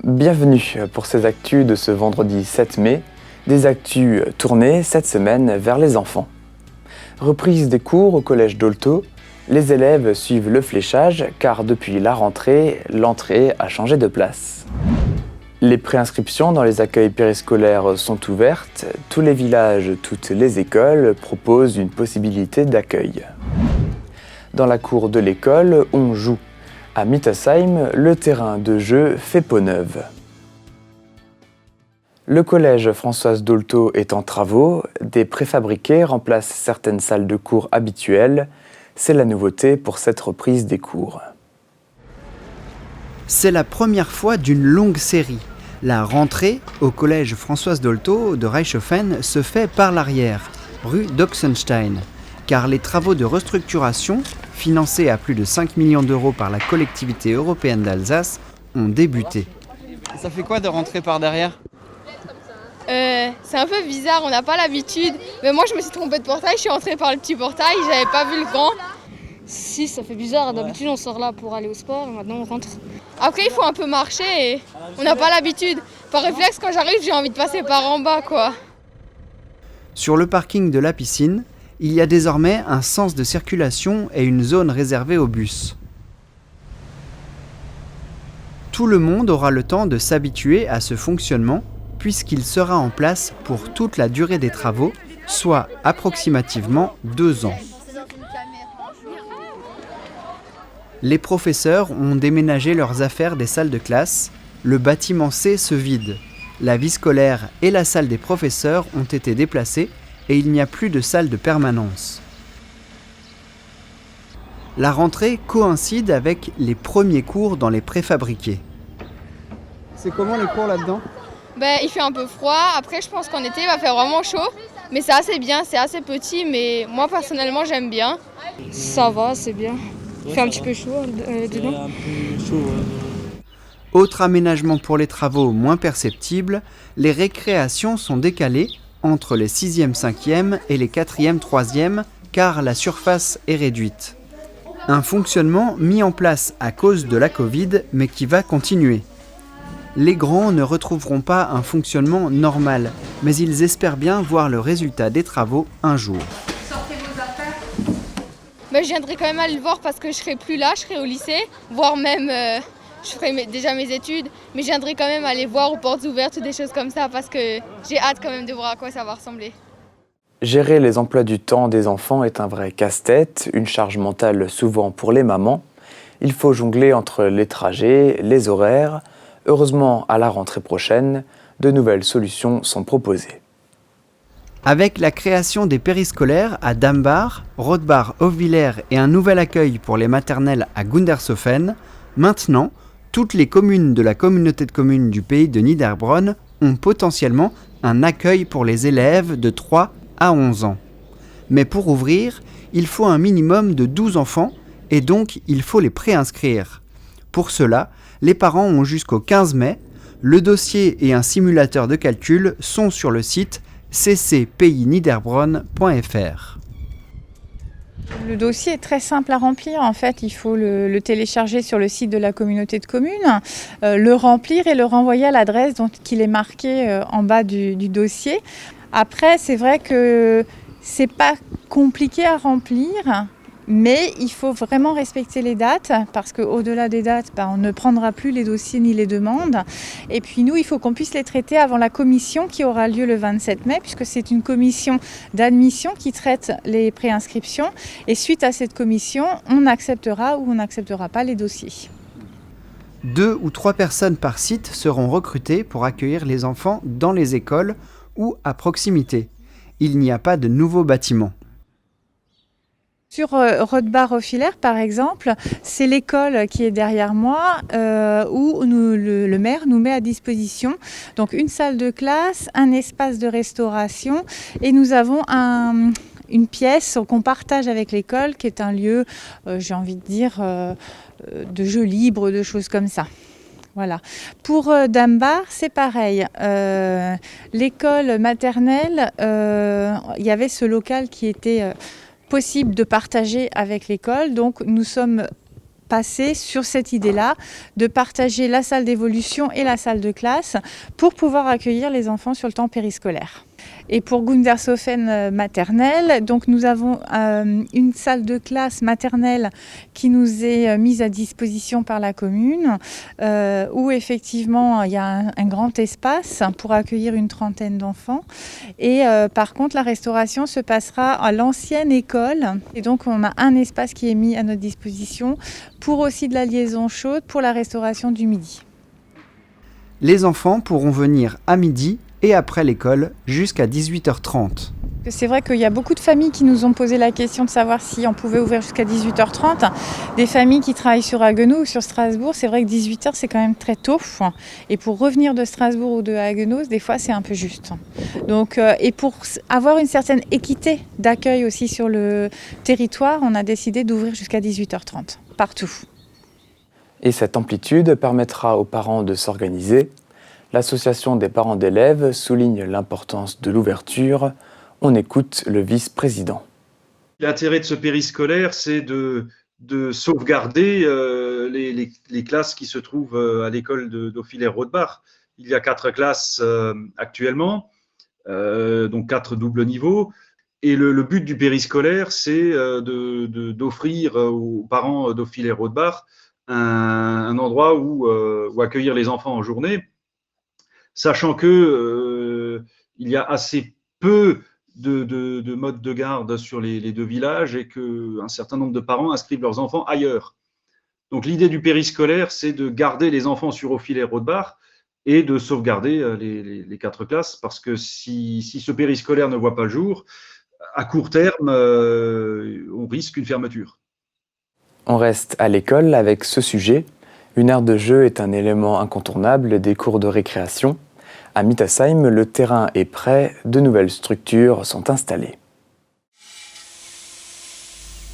Bienvenue pour ces actus de ce vendredi 7 mai, des actus tournées cette semaine vers les enfants. Reprise des cours au collège d'Olto, les élèves suivent le fléchage car depuis la rentrée, l'entrée a changé de place. Les préinscriptions dans les accueils périscolaires sont ouvertes, tous les villages, toutes les écoles proposent une possibilité d'accueil. Dans la cour de l'école, on joue. À Mittersheim, le terrain de jeu fait peau neuve. Le collège Françoise Dolto est en travaux, des préfabriqués remplacent certaines salles de cours habituelles. C'est la nouveauté pour cette reprise des cours. C'est la première fois d'une longue série. La rentrée au collège Françoise Dolto de Reichshofen se fait par l'arrière, rue d'Oxenstein, car les travaux de restructuration, financés à plus de 5 millions d'euros par la collectivité européenne d'Alsace, ont débuté. Ça fait quoi de rentrer par derrière ? C'est un peu bizarre, on n'a pas l'habitude. Mais moi je me suis trompée de portail, je suis entrée par le petit portail, j'avais pas vu le grand. Si, ça fait bizarre. D'habitude, on sort là pour aller au sport et maintenant on rentre. Après, il faut un peu marcher et on n'a pas l'habitude. Par réflexe, quand j'arrive, j'ai envie de passer par en bas, quoi. Sur le parking de la piscine, il y a désormais un sens de circulation et une zone réservée aux bus. Tout le monde aura le temps de s'habituer à ce fonctionnement puisqu'il sera en place pour toute la durée des travaux, soit approximativement 2 ans. Les professeurs ont déménagé leurs affaires des salles de classe. Le bâtiment C se vide. La vie scolaire et la salle des professeurs ont été déplacées et il n'y a plus de salle de permanence. La rentrée coïncide avec les premiers cours dans les préfabriqués. C'est comment les cours là-dedans ? Il fait un peu froid. Après, je pense qu'en été, il va faire vraiment chaud. Mais c'est assez bien, c'est assez petit. Mais moi, personnellement, j'aime bien. Ça va, c'est bien. Il fait un petit peu chaud dedans. Autre aménagement pour les travaux moins perceptibles, les récréations sont décalées entre les 6e, 5e et les 4e, 3e, car la surface est réduite. Un fonctionnement mis en place à cause de la Covid, mais qui va continuer. Les grands ne retrouveront pas un fonctionnement normal, mais ils espèrent bien voir le résultat des travaux un jour. Je viendrai quand même aller le voir parce que je serai plus là, je serai au lycée, voire même je ferai déjà mes études, mais je viendrai quand même aller voir aux portes ouvertes ou des choses comme ça parce que j'ai hâte quand même de voir à quoi ça va ressembler. Gérer les emplois du temps des enfants est un vrai casse-tête, une charge mentale souvent pour les mamans. Il faut jongler entre les trajets, les horaires. Heureusement, à la rentrée prochaine, de nouvelles solutions sont proposées. Avec la création des périscolaires à Dambach, Rothbach-Hofwiller et un nouvel accueil pour les maternelles à Gundershofen, maintenant, toutes les communes de la communauté de communes du pays de Niederbronn ont potentiellement un accueil pour les élèves de 3 à 11 ans. Mais pour ouvrir, il faut un minimum de 12 enfants et donc il faut les préinscrire. Pour cela, les parents ont jusqu'au 15 mai. Le dossier et un simulateur de calcul sont sur le site ccpiniederbronn.fr. Le dossier est très simple à remplir. En fait, il faut le télécharger sur le site de la communauté de communes, le remplir et le renvoyer à l'adresse dont il est marqué en bas du dossier. Après, c'est vrai que c'est pas compliqué à remplir, mais il faut vraiment respecter les dates parce qu'au-delà des dates, on ne prendra plus les dossiers ni les demandes. Et puis nous, il faut qu'on puisse les traiter avant la commission qui aura lieu le 27 mai puisque c'est une commission d'admission qui traite les préinscriptions. Et suite à cette commission, on acceptera ou on n'acceptera pas les dossiers. 2 ou 3 personnes par site seront recrutées pour accueillir les enfants dans les écoles ou à proximité. Il n'y a pas de nouveau bâtiment. Sur Rothbach-Hofwiller, par exemple, c'est l'école qui est derrière moi où le maire nous met à disposition donc une salle de classe, un espace de restauration et nous avons une pièce qu'on partage avec l'école qui est un lieu, j'ai envie de dire, de jeux libres, de choses comme ça. Voilà. Pour Dambach, c'est pareil. L'école maternelle, il y avait ce local qui était possible de partager avec l'école. Donc nous sommes passé sur cette idée-là de partager la salle d'évolution et la salle de classe pour pouvoir accueillir les enfants sur le temps périscolaire. Et pour Gundershofen maternelle, donc nous avons une salle de classe maternelle qui nous est mise à disposition par la commune, où effectivement il y a un grand espace pour accueillir une trentaine d'enfants. Et par contre, la restauration se passera à l'ancienne école. Et donc on a un espace qui est mis à notre disposition pour aussi de la liaison chaude pour la restauration du midi. Les enfants pourront venir à midi et après l'école jusqu'à 18h30. C'est vrai qu'il y a beaucoup de familles qui nous ont posé la question de savoir si on pouvait ouvrir jusqu'à 18h30. Des familles qui travaillent sur Haguenau ou sur Strasbourg, c'est vrai que 18h c'est quand même très tôt. Et pour revenir de Strasbourg ou de Haguenau, des fois c'est un peu juste. Donc, et pour avoir une certaine équité d'accueil aussi sur le territoire, on a décidé d'ouvrir jusqu'à 18h30, partout. Et cette amplitude permettra aux parents de s'organiser. L'association des parents d'élèves souligne l'importance de l'ouverture. On écoute le vice-président. L'intérêt de ce périscolaire, c'est de sauvegarder les classes qui se trouvent à l'école d'Aufvillers-Rodbach. Il y a 4 classes actuellement, donc 4 doubles niveaux. Et le but du périscolaire, c'est d'offrir aux parents d'Aufvillers-Rodbach un endroit où accueillir les enfants en journée, sachant que il y a assez peu de modes de garde sur les 2 villages et qu'un certain nombre de parents inscrivent leurs enfants ailleurs. Donc l'idée du périscolaire, c'est de garder les enfants sur Aufvillers-Rodbach et de sauvegarder les 4 classes, parce que si ce périscolaire ne voit pas le jour, à court terme, on risque une fermeture. On reste à l'école avec ce sujet. Une aire de jeu est un élément incontournable des cours de récréation. À Mittersheim, le terrain est prêt, de nouvelles structures sont installées.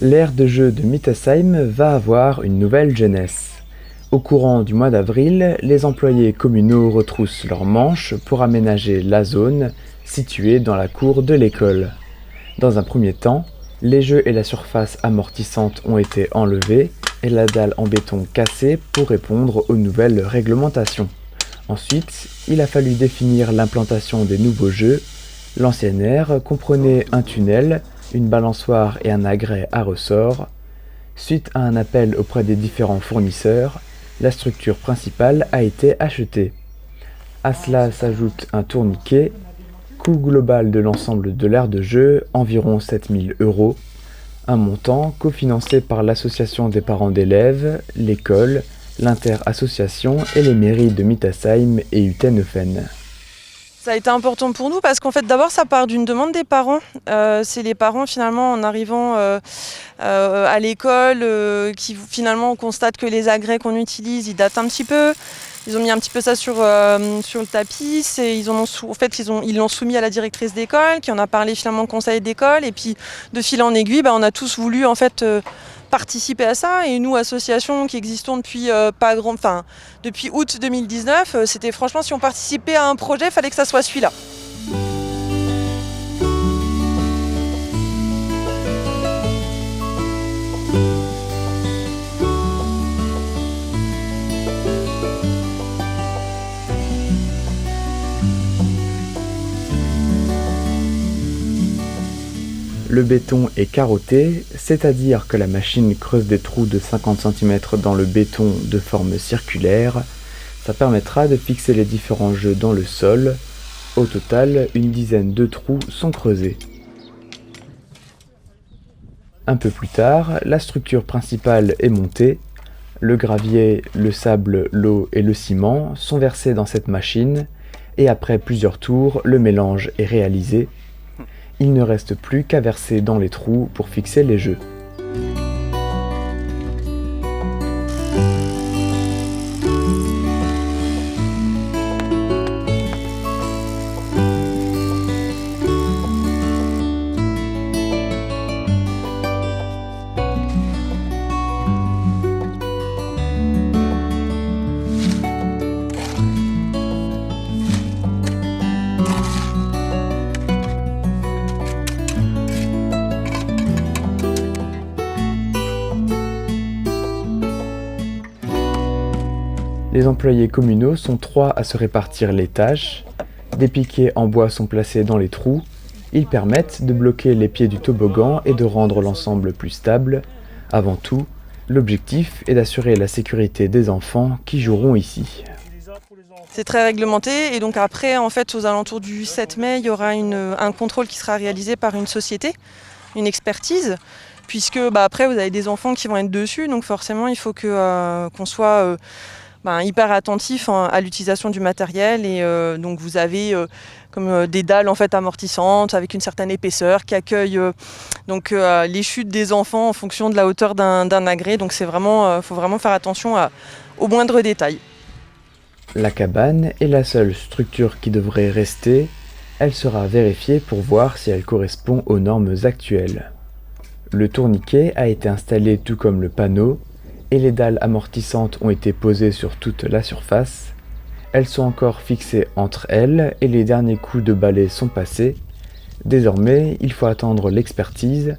L'aire de jeu de Mittersheim va avoir une nouvelle jeunesse. Au courant du mois d'avril, les employés communaux retroussent leurs manches pour aménager la zone située dans la cour de l'école. Dans un premier temps, les jeux et la surface amortissante ont été enlevés et la dalle en béton cassée pour répondre aux nouvelles réglementations. Ensuite, il a fallu définir l'implantation des nouveaux jeux. L'ancienne aire comprenait un tunnel, une balançoire et un agrès à ressort. Suite à un appel auprès des différents fournisseurs, la structure principale a été achetée. À cela s'ajoute un tourniquet. Coût global de l'ensemble de l'aire de jeu, environ 7 000 €. Un montant cofinancé par l'association des parents d'élèves, l'école, l'inter-association et les mairies de Mittersheim et Utenhofen. Ça a été important pour nous parce qu'en fait d'abord ça part d'une demande des parents. C'est les parents finalement en arrivant à l'école qui finalement on constate que les agrès qu'on utilise ils datent un petit peu. Ils ont mis un petit peu ça sur le tapis, ils l'ont soumis à la directrice d'école qui en a parlé finalement au conseil d'école et puis de fil en aiguille on a tous voulu en fait participer à ça et nous association qui existons depuis depuis août 2019, c'était franchement si on participait à un projet, il fallait que ça soit celui-là. Le béton est carotté, c'est-à-dire que la machine creuse des trous de 50 cm dans le béton de forme circulaire. Ça permettra de fixer les différents jeux dans le sol. Au total, une dizaine de trous sont creusés. Un peu plus tard, la structure principale est montée. Le gravier, le sable, l'eau et le ciment sont versés dans cette machine et après plusieurs tours, le mélange est réalisé. Il ne reste plus qu'à verser dans les trous pour fixer les jeux. Les employés communaux sont 3 à se répartir les tâches. Des piquets en bois sont placés dans les trous. Ils permettent de bloquer les pieds du toboggan et de rendre l'ensemble plus stable. Avant tout, l'objectif est d'assurer la sécurité des enfants qui joueront ici. C'est très réglementé et donc après, en fait, aux alentours du 7 mai, il y aura un contrôle qui sera réalisé par une société, une expertise, puisque après, vous avez des enfants qui vont être dessus, donc forcément, il faut qu'on soit hyper attentif à l'utilisation du matériel et donc vous avez comme des dalles en fait amortissantes avec une certaine épaisseur qui accueillent les chutes des enfants en fonction de la hauteur d'un agrès, donc c'est vraiment, faut vraiment faire attention aux moindres détails. La cabane est la seule structure qui devrait rester. Elle sera vérifiée pour voir si elle correspond aux normes actuelles. Le tourniquet a été installé tout comme le panneau et les dalles amortissantes ont été posées sur toute la surface. Elles sont encore fixées entre elles et les derniers coups de balai sont passés. Désormais, il faut attendre l'expertise.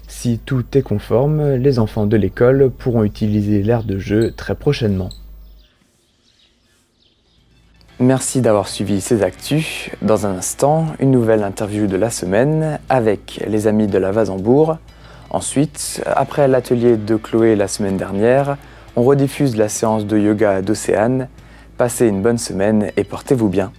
Si tout est conforme, les enfants de l'école pourront utiliser l'aire de jeu très prochainement. Merci d'avoir suivi ces actus. Dans un instant, une nouvelle interview de la semaine avec les amis de la Vasembourg. Ensuite, après l'atelier de Chloé la semaine dernière, on rediffuse la séance de yoga d'Océane. Passez une bonne semaine et portez-vous bien.